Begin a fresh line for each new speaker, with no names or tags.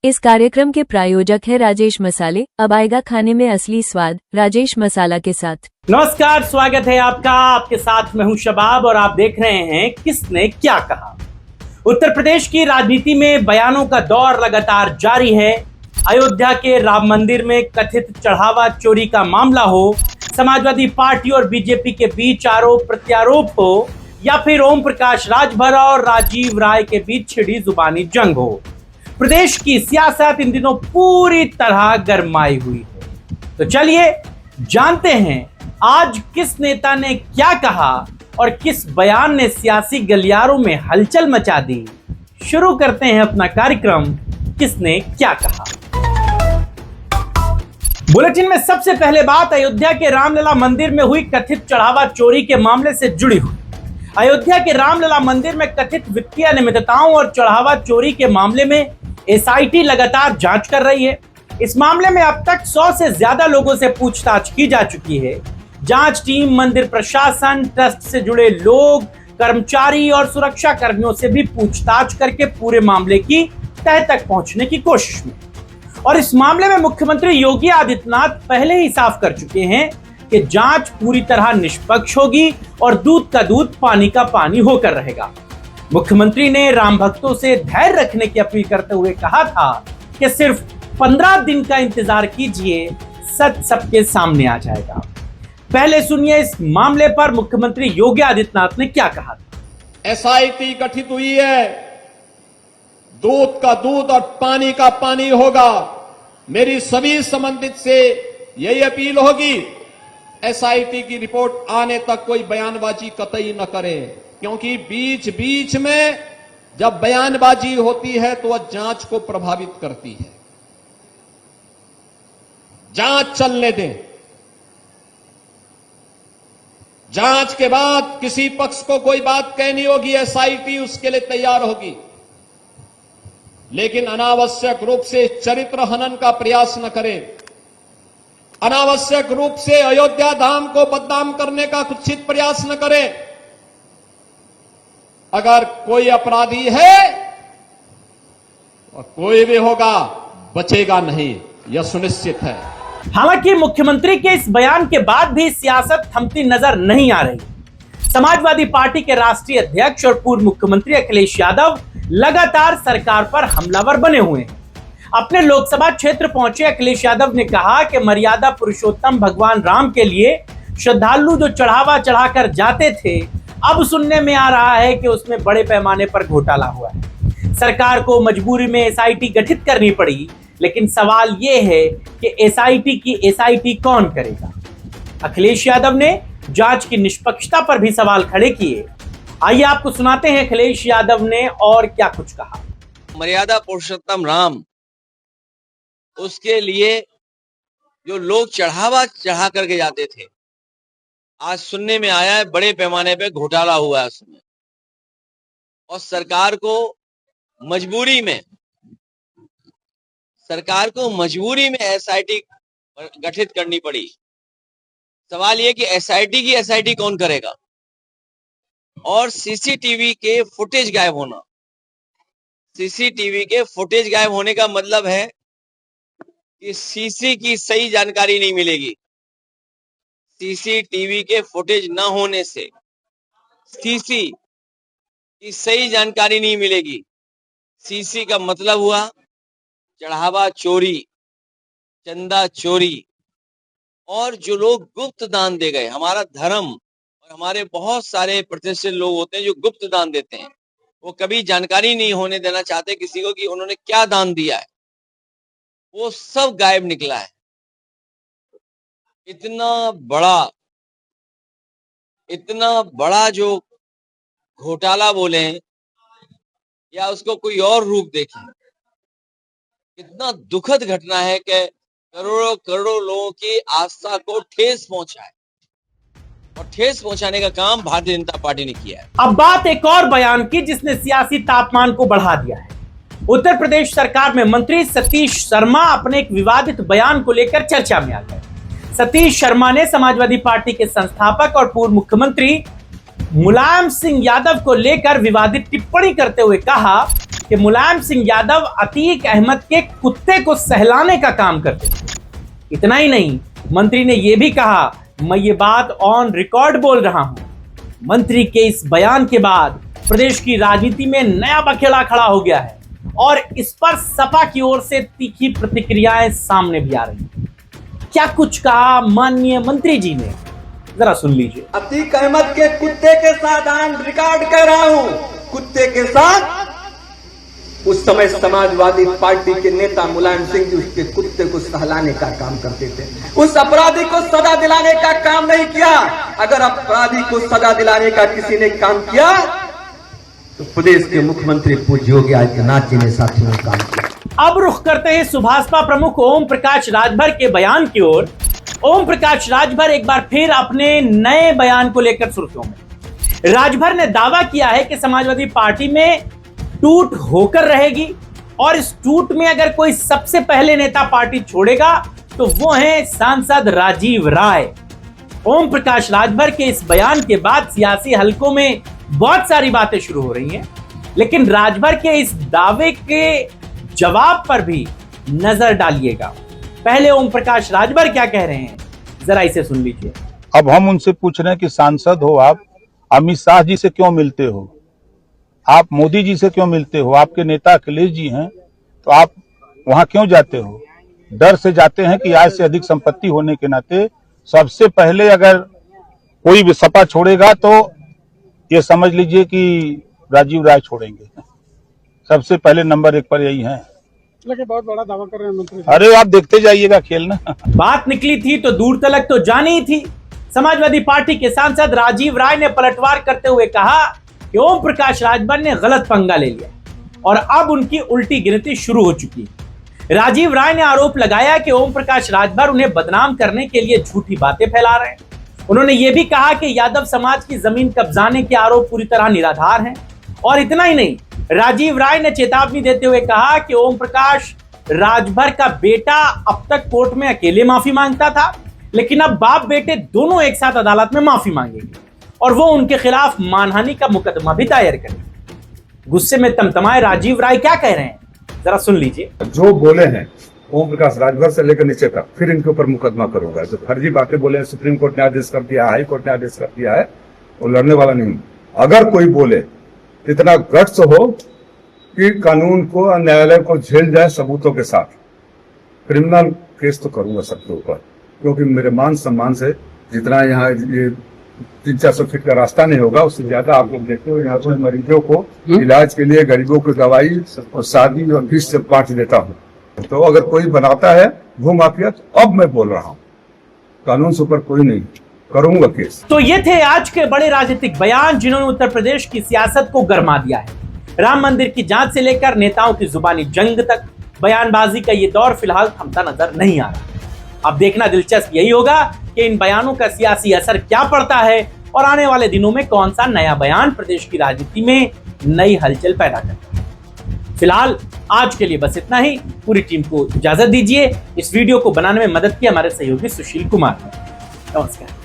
इस कार्यक्रम के प्रायोजक है राजेश मसाले। अब आएगा खाने में असली स्वाद राजेश मसाला के साथ।
नमस्कार, स्वागत है आपका। आपके साथ मैं हूं शबाब और आप देख रहे हैं किसने क्या कहा। उत्तर प्रदेश की राजनीति में बयानों का दौर लगातार जारी है। अयोध्या के राम मंदिर में कथित चढ़ावा चोरी का मामला हो, समाजवादी पार्टी और बीजेपी के बीच आरोप प्रत्यारोप हो, या फिर ओम प्रकाश राजभर और राजीव राय के बीच छिड़ी जुबानी जंग हो, प्रदेश की सियासत इन दिनों पूरी तरह गरमाई हुई है। तो चलिए जानते हैं आज किस नेता ने क्या कहा और किस बयान ने सियासी गलियारों में हलचल मचा दी। शुरू करते हैं अपना कार्यक्रम किसने क्या कहा। बुलेटिन में सबसे पहले बात अयोध्या के रामलला मंदिर में हुई कथित चढ़ावा चोरी के मामले से जुड़ी हुई। अयोध्या के रामलला मंदिर में कथित वित्तीय अनियमितताओं और चढ़ावा चोरी के मामले में एसआईटी लगातार जांच कर रही है। इस मामले में अब तक 100 से ज्यादा लोगों से पूछताछ की जा चुकी है। जांच टीम मंदिर प्रशासन, ट्रस्ट से जुड़े लोग, कर्मचारी और सुरक्षा कर्मियों से भी पूछताछ करके पूरे मामले की तह तक पहुंचने की कोशिश में। और इस मामले में मुख्यमंत्री योगी आदित्यनाथ पहले ही साफ कर चुके हैं कि जांच पूरी तरह निष्पक्ष होगी और दूध का दूध पानी का पानी होकर रहेगा। मुख्यमंत्री ने राम भक्तों से धैर्य रखने की अपील करते हुए कहा था कि सिर्फ 15 दिन का इंतजार कीजिए, सच सबके सामने आ जाएगा। पहले सुनिए इस मामले पर मुख्यमंत्री योगी आदित्यनाथ ने क्या कहा था।
एसआईटी गठित हुई है, दूध का दूध और पानी का पानी होगा। मेरी सभी संबंधित से यही अपील होगी, एसआईटी की रिपोर्ट आने तक कोई बयानबाजी कतई न करें, क्योंकि बीच बीच में जब बयानबाजी होती है तो वह जांच को प्रभावित करती है। जांच चलने दें। जांच के बाद किसी पक्ष को कोई बात कहनी होगी, एसआईटी उसके लिए तैयार होगी, लेकिन अनावश्यक रूप से चरित्र हनन का प्रयास न करें। अनावश्यक रूप से अयोध्या धाम को बदनाम करने का कुत्सित प्रयास न करें। अगर कोई अपराधी है और कोई भी होगा, बचेगा नहीं, यह सुनिश्चित है।
हालांकि मुख्यमंत्री के इस बयान के बाद भी सियासत थमती नजर नहीं आ रही। समाजवादी पार्टी के राष्ट्रीय अध्यक्ष और पूर्व मुख्यमंत्री अखिलेश यादव लगातार सरकार पर हमलावर बने हुए हैं। अपने लोकसभा क्षेत्र पहुंचे अखिलेश यादव ने कहा कि मर्यादा पुरुषोत्तम भगवान राम के लिए श्रद्धालु जो चढ़ावा चढ़ाकर जाते थे, अब सुनने में आ रहा है कि उसमें बड़े पैमाने पर घोटाला हुआ है। सरकार को मजबूरी में एसआईटी गठित करनी पड़ी, लेकिन सवाल यह है कि एसआईटी की एसआईटी कौन करेगा। अखिलेश यादव ने जांच की निष्पक्षता पर भी सवाल खड़े किए। आइए आपको सुनाते हैं अखिलेश यादव ने और क्या कुछ कहा।
मर्यादा पुरुषोत्तम राम, उसके लिए जो लोग चढ़ावा चढ़ा करके जाते थे, आज सुनने में आया है बड़े पैमाने पे घोटाला हुआ है उसमें, और सरकार को मजबूरी में एसआईटी गठित करनी पड़ी। सवाल यह कि एसआईटी की एसआईटी कौन करेगा, और सीसीटीवी के फुटेज गायब होना। सीसीटीवी के फुटेज गायब होने का मतलब है कि सीसी की सही जानकारी नहीं मिलेगी। सीसीटीवी के फुटेज न होने से सीसी की सही जानकारी नहीं मिलेगी। सीसी का मतलब हुआ चढ़ावा चोरी, चंदा चोरी, और जो लोग गुप्त दान दे गए। हमारा धर्म और हमारे बहुत सारे प्रतिष्ठित लोग होते हैं जो गुप्त दान देते हैं, वो कभी जानकारी नहीं होने देना चाहते किसी को कि उन्होंने क्या दान दिया है। वो सब गायब निकला है। इतना बड़ा जो घोटाला बोले या उसको कोई और रूप देखें, कितना दुखद घटना है कि करोड़ों करोड़ों लोगों की आस्था को ठेस पहुंचा है, और ठेस पहुंचाने का काम भारतीय जनता पार्टी ने किया है।
अब बात एक और बयान की जिसने सियासी तापमान को बढ़ा दिया है। उत्तर प्रदेश सरकार में मंत्री सतीश शर्मा अपने एक विवादित बयान को लेकर चर्चा में आ गए। सतीश शर्मा ने समाजवादी पार्टी के संस्थापक और पूर्व मुख्यमंत्री मुलायम सिंह यादव को लेकर विवादित टिप्पणी करते हुए कहा कि मुलायम सिंह यादव अतीक अहमद के कुत्ते को सहलाने का काम करते थे। इतना ही नहीं, मंत्री ने यह भी कहा, मैं ये बात ऑन रिकॉर्ड बोल रहा हूं। मंत्री के इस बयान के बाद प्रदेश की राजनीति में नया बखेड़ा खड़ा हो गया है और इस पर सपा की ओर से तीखी प्रतिक्रियाएं सामने भी आ रही हैं। क्या कुछ कहा माननीय मंत्री जी ने, जरा सुन लीजिए।
अतीक अहमद के कुत्ते के साथ ऑन रिकॉर्ड कर रहा हूं, कुत्ते के साथ उस समय समाजवादी पार्टी के नेता मुलायम सिंह जी उसके कुत्ते को सहलाने का काम करते थे। उस अपराधी को सजा दिलाने का काम नहीं किया। अगर अपराधी को सजा दिलाने का किसी ने काम किया तो प्रदेश के मुख्यमंत्री पूज्य योगी आदित्यनाथ जी ने साथियों काम किया।
अब रुख करते हैं सुभाषपा प्रमुख ओम प्रकाश राजभर के बयान की ओर। ओम प्रकाश राजभर एक बार फिर अपने नए बयान को लेकर सुर्खियों में। राजभर ने दावा किया है कि समाजवादी पार्टी में टूट होकर रहेगी और इस टूट में अगर कोई सबसे पहले नेता पार्टी छोड़ेगा तो वो है सांसद राजीव राय। ओम प्रकाश राजभर के इस बयान के बाद सियासी हलकों में बहुत सारी बातें शुरू हो रही हैं, लेकिन राजभर के इस दावे के जवाब पर भी नजर डालिएगा। पहले ओम प्रकाश राजभर क्या कह रहे हैं, जरा इसे सुन लीजिए।
अब हम उनसे पूछ रहे हैं कि सांसद हो आप, अमित शाह जी से क्यों मिलते हो, आप मोदी जी से क्यों मिलते हो, आपके नेता अखिलेश जी हैं तो आप वहां क्यों जाते हो? डर से जाते हैं कि आय से अधिक संपत्ति होने के नाते सबसे पहले अगर कोई भी सपा छोड़ेगा तो ये समझ लीजिए कि राजीव राय छोड़ेंगे। सबसे पहले नंबर 1 पर यही है।
लेकिन बहुत बड़ा दावा कर रहे हैं मंत्री।
अरे आप देखते जाइएगा खेल ना।
बात निकली थी तो दूर तलक तो जानी ही थी। समाजवादी पार्टी के सांसद राजीव राय ने पलटवार करते हुए कहा कि ओम प्रकाश राजभर ने गलत पंगा ले लिया और अब उनकी उल्टी गिनती शुरू हो चुकी है। राजीव राय ने आरोप लगाया कि ओम प्रकाश राजभर उन्हें बदनाम करने के लिए झूठी बातें फैला रहे हैं। उन्होंने यह भी कहा कि यादव समाज की जमीन कब्जाने के आरोप पूरी तरह निराधार हैं। और इतना ही नहीं, राजीव राय ने चेतावनी देते हुए कहा कि ओम प्रकाश राजभर का बेटा अब तक कोर्ट में अकेले माफी मांगता था, लेकिन अब बाप बेटे दोनों एक साथ अदालत में माफी मांगेंगे और वो उनके खिलाफ मानहानि का मुकदमा भी दायर करेंगे। गुस्से में तमतमाए राजीव राय क्या कह रहे हैं, जरा सुन लीजिए।
जो बोले हैं ओम प्रकाश राजभर से लेकर नीचे तक, फिर इनके ऊपर मुकदमा करूंगा। जो फर्जी बातें बोले, सुप्रीम कोर्ट ने आदेश कर दिया, हाई कोर्ट ने आदेश कर दिया है, वो लड़ने वाला नहीं। अगर कोई बोले इतना गट्स हो कि कानून को और न्यायालय को झेल जाए सबूतों के साथ, क्रिमिनल केस तो करूंगा सबके ऊपर, क्योंकि मेरे मान सम्मान से जितना यहाँ ये 300-400 फीट का रास्ता नहीं होगा, उससे ज्यादा आप लोग देखते हो यहाँ पर मरीजों को इलाज के लिए, गरीबों को दवाई और शादी और फीस से बांट देता हूँ। तो अगर कोई बनाता है भू माफिया, तो अब मैं बोल रहा हूँ कानून से ऊपर कोई नहीं, करूंगा केस।
तो ये थे आज के बड़े राजनीतिक बयान जिन्होंने उत्तर प्रदेश की सियासत को गरमा दिया है। राम मंदिर की जांच से लेकर नेताओं की जुबानी जंग तक बयानबाजी का ये दौर फिलहाल थमता नजर नहीं आ रहा। अब देखना दिलचस्प यही होगा कि इन बयानों का सियासी असर क्या पड़ता है और आने वाले दिनों में कौन सा नया बयान प्रदेश की राजनीति में नई हलचल पैदा करता है। फिलहाल आज के लिए बस इतना ही। पूरी टीम को इजाजत दीजिए। इस वीडियो को बनाने में मदद की हमारे सहयोगी सुशील कुमार ने। नमस्कार।